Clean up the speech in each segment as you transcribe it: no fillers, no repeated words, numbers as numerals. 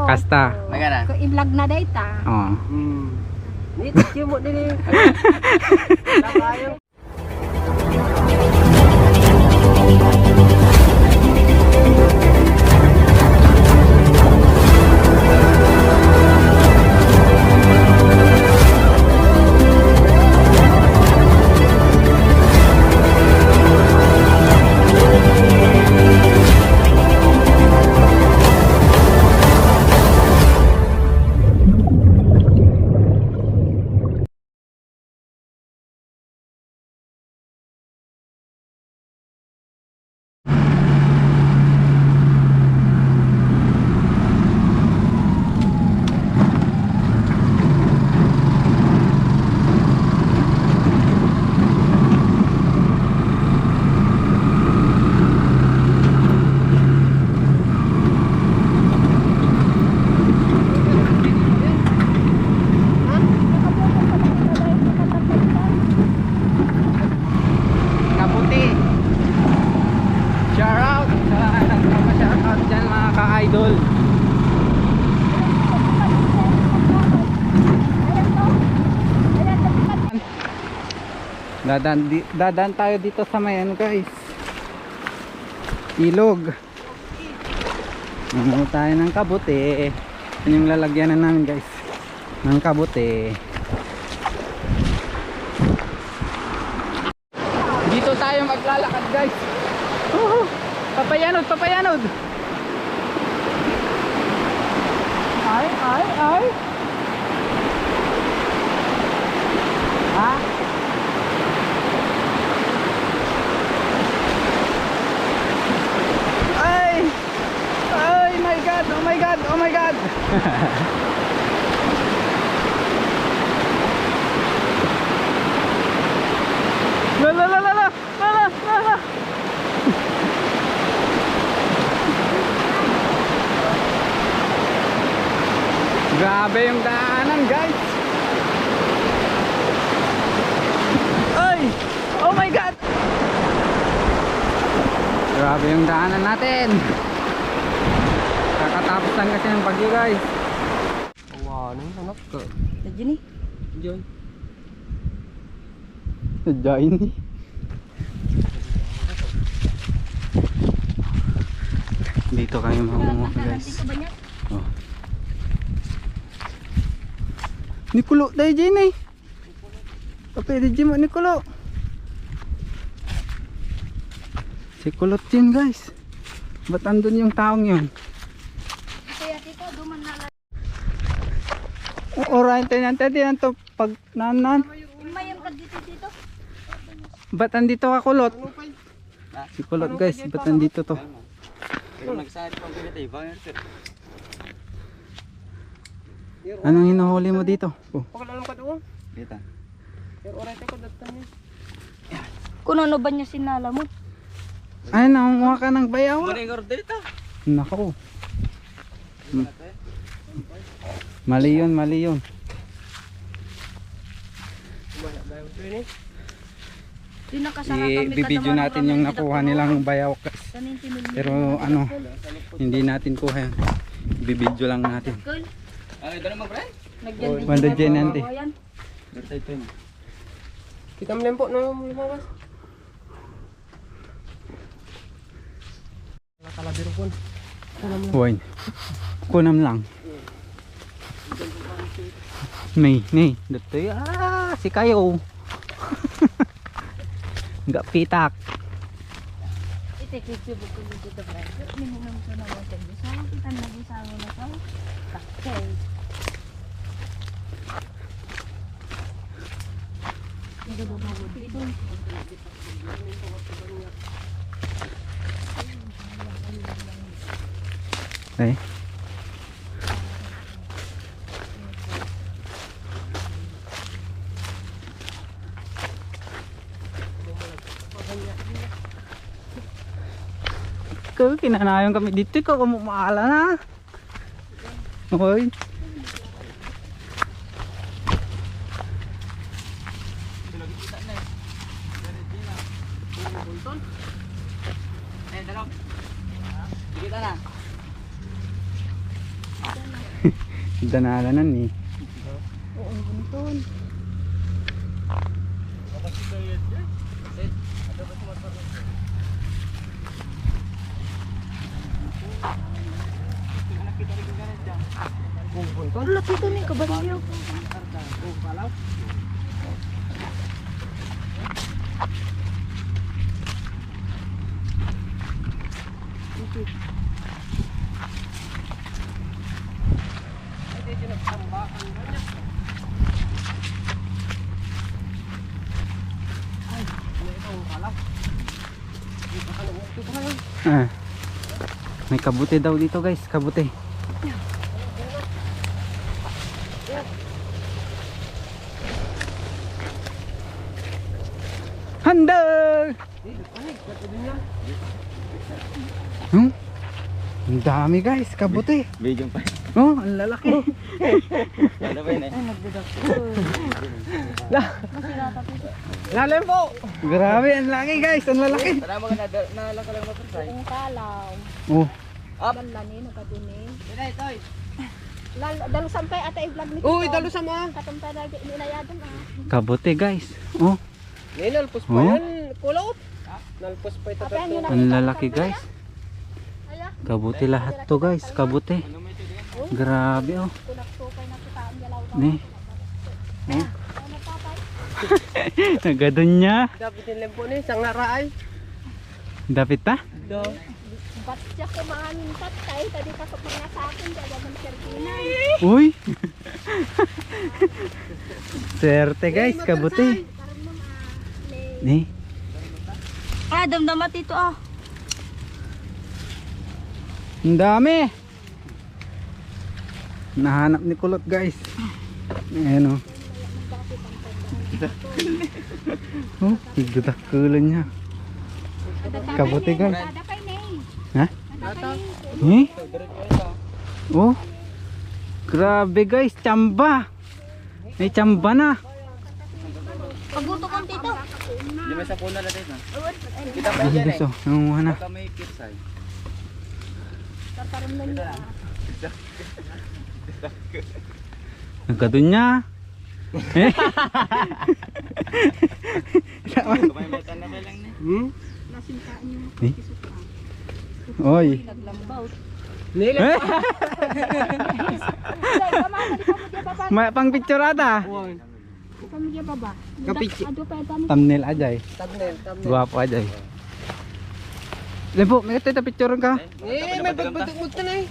Kasta. Magana. Ko i-vlog na data. Oh. Dito kimo dili. Lakayo. Kaputi. Shout out sa nagpapa-shout out dyan mga ka-idol. Dadan tayo dito sa may ano guys, ilog. Ano tayo ng kabuti. Yan yung lalagyanan namin guys, ng kabuti. Dito tayo maglalakad guys. Papayanod, papayanod. Ay. Ha? Ay, my God, oh my God, oh my God. La. Grabe yung daanan guys. Ay, oh my God. Grabe yung daanan natin. Kakatapos lang kasi ng bagyo guys. Wow, nang anak ka. Tadi ni. Diyan. Nadyain ni. Dito kayo mamumuha guys. Oh. Nikulo dahil dyan eh. Pwede dyan mo Nikulo. Si kulot yun guys. Ba't andun yung taong yun? Kaya tito duman na lang. Alright, yan to pag nanan. Mayam ka dito. Ba't andito ka kulot? Si kulot guys, ba't andito to? Anong hinuhuli mo dito? Oh. Paglalang ka doon. Dito. Pero oray ko datan niya. Kuno ano ba niya sinala mo? Ay, nangunguha ka ng bayaw. Maningor dito. Nako. Mali yun, mali yun. I-video natin yung nakuha nilang bayaw. Pero ano, hindi natin kuha yan. I-video lang natin. Ay, dala mo, pre? Wanda dyan nanti. Kita mo lang po na lumabas. Kalabiro po. Huwag. Kunam lang. May, dito si kayo. Enggak pitak. Ite-click yung buko dito ba? Hindi mo naman na mo sa bisa. Kita na bisa mo na sa. Okay. Eh. Kinanayon kami dito, ikaw maala na. Hoy. Kita na. Danalanan eh. Oo, bunton. Bunton. Ang laki ito ni kabalyo. Ah. May kabute daw dito guys, kabute. Handa! Hmm? Ang dami guys, kabute. Medyo pa. Oh, ang lalaki. Ano ba yun eh? Ay, nagdadakto. Lalim po! Grabe, ang laki guys, ang lalaki. Tara mo ka nalaka lang mapresay. Ang kalaw. Oh, Balani, nagkadunin. Dinay, toy. Dalo sampay ata i-vlog ni Uy, dalo sa mga. Katumpay na inayadon kabute guys. Oh, Nalpos pa Oh. yan. Kulot. Nalpos pa ito. Apehan yun ang lalaki guys. Kabute lahat to guys, kabute. Grabe oh. Kunak-tukay na kita ang galaw. Ni. Oh. Ano papay? Nagadon niya. Dapat yung lempo ni, isang naraay. Dapat ta? Do. Ba't siya kumahanin patay? Tadi pasok mo nga sa akin. Dala ng sertinan. Uy. Serte guys, kabute. Parang mga Ni. Ah, damdamat ito ah. Ang dami. Nahanap ni Kulot guys. Ayan oh. Oh, gagdakulan niya. Kabute guys. Nadapay na eh. Ha? Nadapay Eh? Oh. Grabe guys, tsamba. May tsamba na. Pagbuto kong tito. Di may sa puna na din ha. Kita pa Ay, yan guys eh. oh, nangunguha na. Baka may kirsay. Tataram na niya. Nagkadun niya. Eh? Kamay may tanan na lang ni. Nasintaan niyo. Eh? Oy. Naglambaw. Nila. Eh? Dai, kamana di pa mo dia baba. May pang picture ata. Kami dia baba. Kapichi. Ado pa dami. Thumbnail ajay. Thumbnail. Guwapo ajay. Lempo, may ito picture ka. Eh, may bagbagmut ka na eh.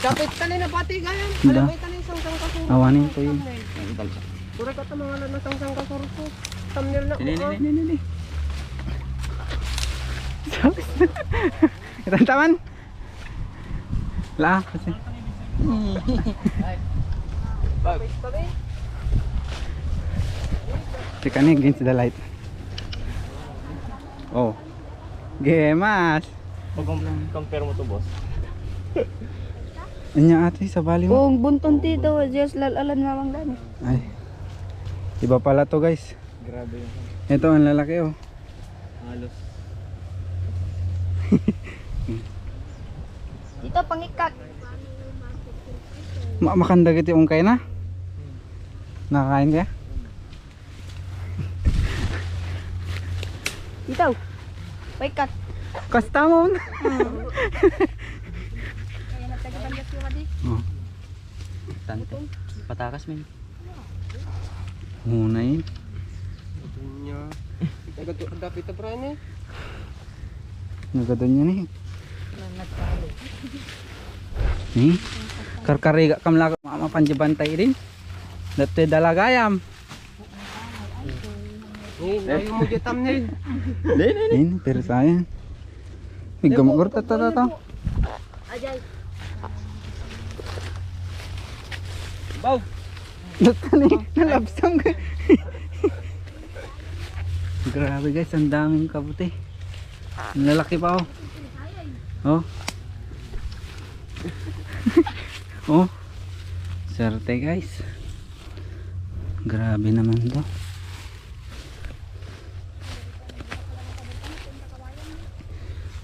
Dapat tanay na pati ganyan. Da. Alam mo tanay sang kasuro. Awanin ko yun. Pura ka mga na sang kasuro ko. Thumbnail na. Nini. Itang taman. La, kasi. Tabi. Teka ni against the light. Oh. Gemas. Pag compare mo to boss. Anya ate sa bali mo. Kung bunton tito, just lalalan mamang dami. Ay. Iba pala to guys. Grabe yun. Ito ang lalaki oh. Halos. Dito pangikat. Makanda gitu yung kay na. Nakakain ka? Dito. Pangikat. Kastamon. Kaya nagtagibandas yung adi. Oh. Tante. Patakas men. Muna yun. Nya. Dapat ito pra ni. Nagkadon niya ni. Nih. Karkariga kam laga mama panjebantay din. Dati dalagayam. Eh, layo mo di thumbnail. Ini terus saya. Ni gamor tata. Ajay. Baw. Dati ni nalabsang. Grabe guys, ang daming kabuti. Ang lalaki pa oh. Oh. Oh. Serte guys. Grabe naman to.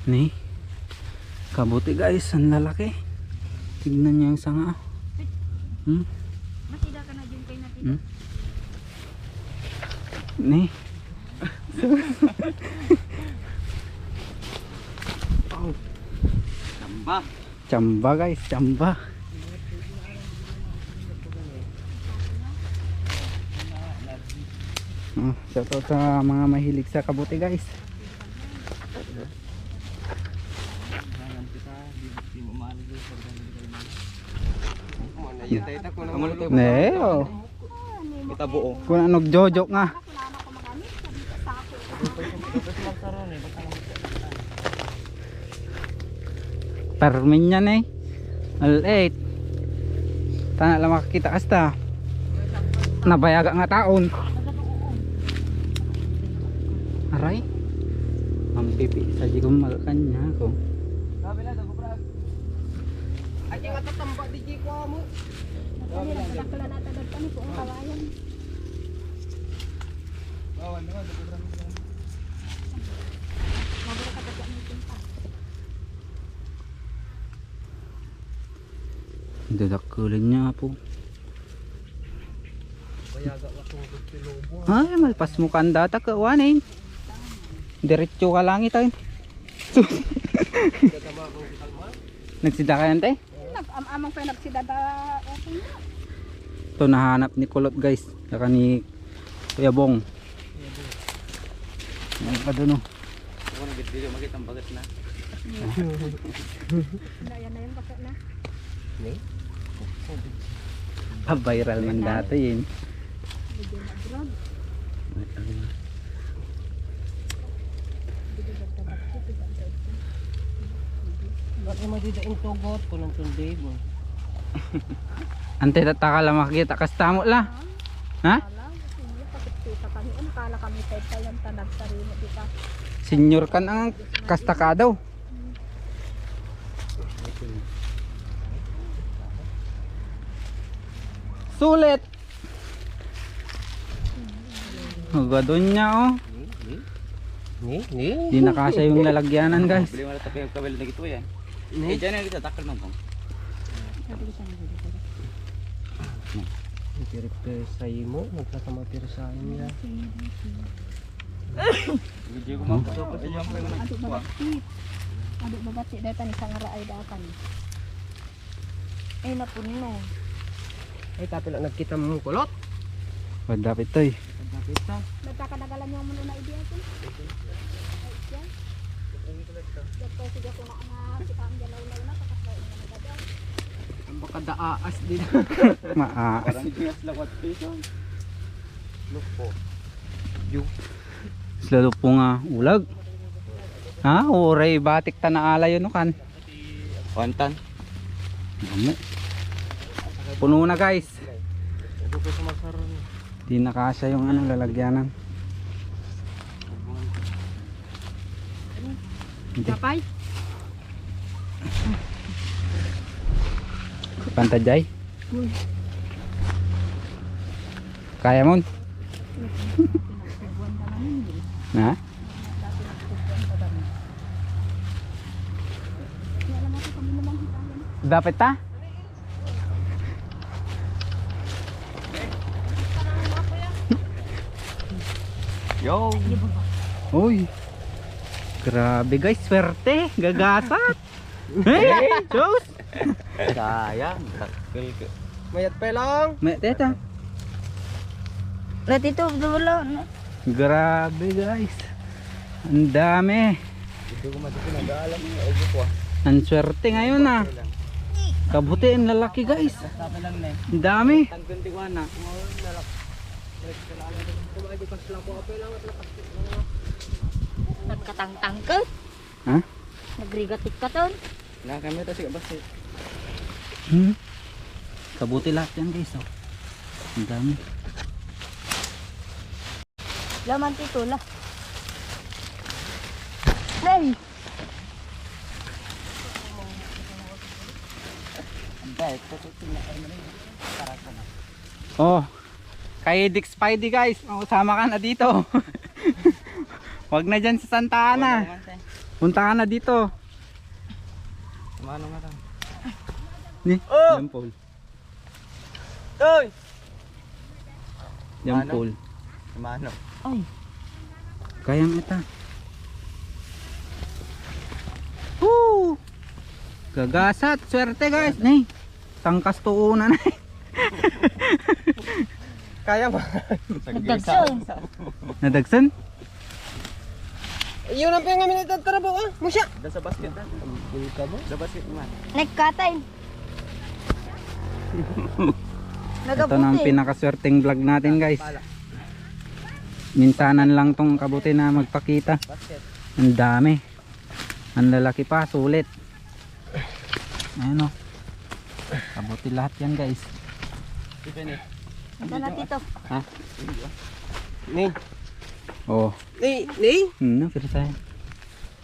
Ni. Kabuti guys, ang lalaki. Tignan niyo yung sanga. Masida ka na dyan kay natin. Ni. Oh. Tamba. Chamba guys, chamba. Shout out sa mga mahilig sa kabuti guys. Ne, oh. Kita buo. Kung ano jojok nga. Permin yan eh. Al-8. Tana lang makakita kasta. Nabayaga nga taon. Aray. Ang pipi sa jigong magkanya ko. Sabi na daw brad. Ay nga tatamba di ko mo. Nakala natin nagtani po ang kawayan. Bawan na daw brad. Mabura ka pa ng tinta. Dadakulin niya po. Bayaga wa tong kilobo. Ay, malpas mo kandata ka wanin. Diretso ka lang ito. Nagsida ka yan, te? Nag-amang pa nagsidada. Okay na. Ito nahanap ni Kulot guys. Saka ni Kuya Bong. Ano pa doon, oh. Ako nag-video makita ang bagat na. Yan na yung baka na. Ni? Pa-viral man dati yun. Video na drug. Bakit mo dito intugot ko ng tundig mo? Ante tataka lang makikita kastamo la. Ha? Alam, hindi pakita kami. Ano kala kami tayo tayong tanag sarili. Di ka. Senior kan ang kastaka daw. Sulit. Gadon niya oh. Ni? Di nakasya yung lalagyanan guys. Bili mo na tapi kabel na gito yan. Eh dyan na kita takal man pong. Nagpiripir sa imo, nagkasama piro sa niya. Video ko magpasok. Ayun pa yung Aduk babati. Aduk babati dahil tani sa ngaraay datan. Ay napuno. Ay tapi lang nagkita mo kulot. Wadapit toy. Nagkita. Nagkakanagalan yung muna na idea ko. Ay siya. Dapat sige ko na kita ang galaw-law na kakasay na nagdadal. Ang baka daaas din. Maas. Parang tingas lawat piso. Lupo. Lalo po nga ulag. Ha? Oray batik ta na alay yun kan. Wantan. Dami. Puno na guys. Ito ko sumasaron. Di nakasya yung ano lalagyanan. Kapay. Pantajay. Kaya mo? Ha? Dapat ta? Yo. Uy. Grabe guys, swerte. Gagasat. Hey, Diyos. Sayang. Takil ka. Mayat pa lang. May teta. Berarti itu dulu. Grabe guys. Ang dami. Dito ko madito nag-aalam niya. Obo ko ah. Ang swerte ngayon ah. Kabuti ang lalaki guys. Sabi lang na eh. Ang dami. Tanggan di ko na. Nagkatangtang ka. Ha? Nagrigatik ka ton. Na kami ito sige basta. Kabuti lahat yan guys oh. Ang dami. Laman tito lah. Hey. Oh. Kay Dick Spidey guys. Sama ka na dito. Wag na dyan sa Santa Ana. Punta ka na dito. Mano nga lang. Ni, Oh! Paul. Oy! Yung Ano? pool. Mano. Ay. Kayang ita. Woo! Gagasat. Swerte guys. Nay. Tangkas tuunan na. Kaya ba? Nagdagsan. Nadagsan? Yun ang pingamin ito tarabo ah. Musya. Da sa basket na. Ka mo? Sa basket man. Nagkatay. Ito na ang pinakaswerteng vlog natin guys. Minsanan lang tong kabuti na magpakita. Basket. Ang dami. Ang lalaki pa, sulit. Ayan o. Kabuti lahat yan guys. Ito ni. Ito na tito. Ha? Ni. Oh. Ni. Pero tayo.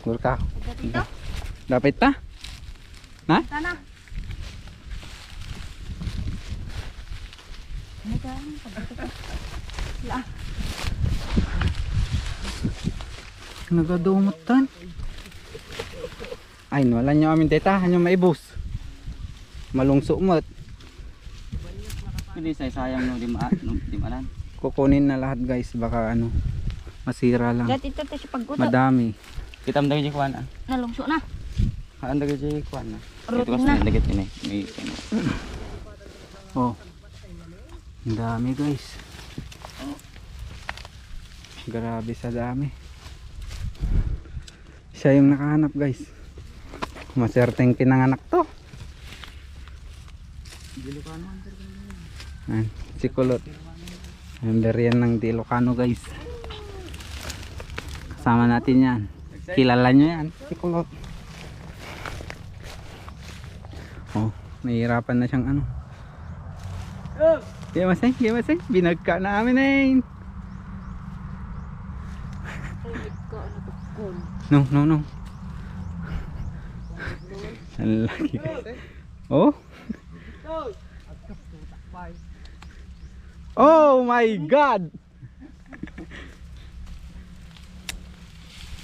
Gul ka. Ito tito. Dapat ta? Ha? Ito na. Ano ka? Nagadumot tan. Ay, wala nyo amin teta. Hanyo maibus. Malungso mo. Hindi sayang no di malan. Kukunin na lahat guys. Baka ano. Masira lang. Gat ito siya pagkuto. Madami. Kita mo dagi kuan ah. Nalungso na. Haan dagi kuan na. Rot Ito kasi na. dagit ini. May Oh. Ang dami guys. Grabe sa dami. Siya yung nakahanap guys. Maserteng pinanganak to. Ayan, si Kulot. Member yan ng Di Ilocano guys. Kasama natin yan. Kilala nyo yan, si Kulot. Oh, nahihirapan na siyang ano. Gimasay, binagka namin eh. No. Ang laki. Oh. Oh my God.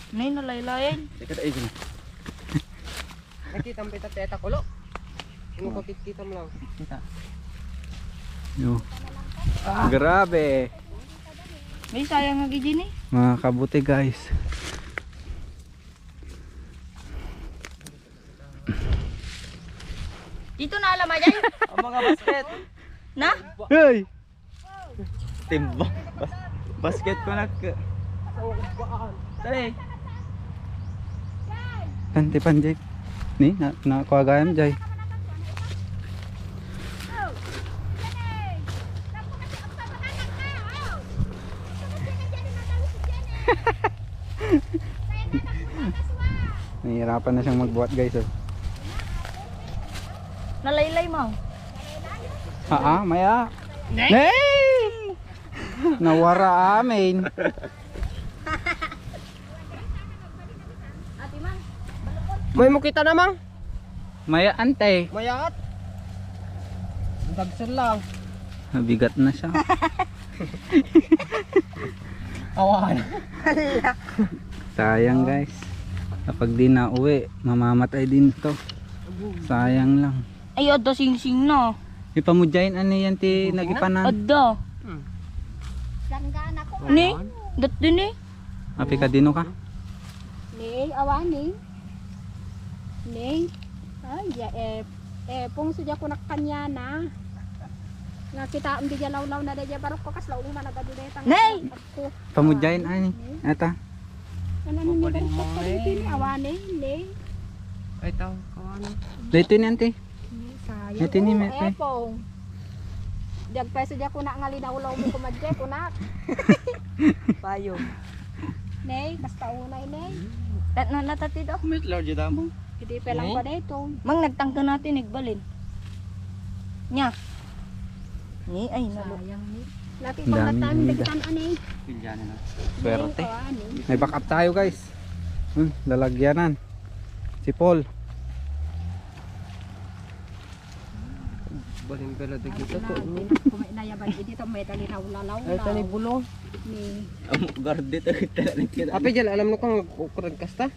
Nay nalaylayan. Teka ta igin. Nakita mo pita teta kulo. Imo ko kita mo lang. Kita. No. Grabe. May sayang nga gid ni. Mga kabuti guys. Dito na alam ayan. Ang mga basket. Na? Hey. Timba. Basket ko nak. Tari. Tante panjay. Ni na kuagayam jay. Nahihirapan na siyang magbuhat guys. Oh. Nalaylay mo. Maya. Hey! Nawara amin. Ate man. May mo kita namang. Maya ante. Mayat. Dagsan lang. Mabigat na siya. Awan. Sayang guys. Kapag di na uwi, mamamatay din to. Sayang lang. Ay adda sing-sing na. Ipamudyain ano yan ti nagipanan. Adda. Langgana ko. Ni? Dat din eh. Api ka dino ka? Ni, awan ni. Ni. Ay, ya pung sudya ko nakanya na. Nga kita ang di law-law na dadya barok ko kaslaw mo nagadudetang. Nay! Ako. Pamudyain ani. Eta. Ano ni barok ko ni awan ni. Ay taw kawan. Dito ni ante. Sayang. Ito ni Mete. Pong. Dag pa sudya ko na ngalinaw-law mo kumadje ko na. Payo. Ni, basta unay ni. Dat na natati do. Kumit law jud mo. Hindi pa lang ko dito. Mang nagtangka natin igbalin. Nya. Ni ay nalo. Sayang ni. Laki Ang ko daming natan bida. dagitan ani. Pilyan na. Swerte. Ani. May backup tayo guys. Lalagyanan. Si Paul. Baling pala dagit ko. Kumain na yaban dito may dalinaw-lalaw. Ay tani bulong. Ni. Am garde ta kita. Ape jal alam no kang ukurad kasta.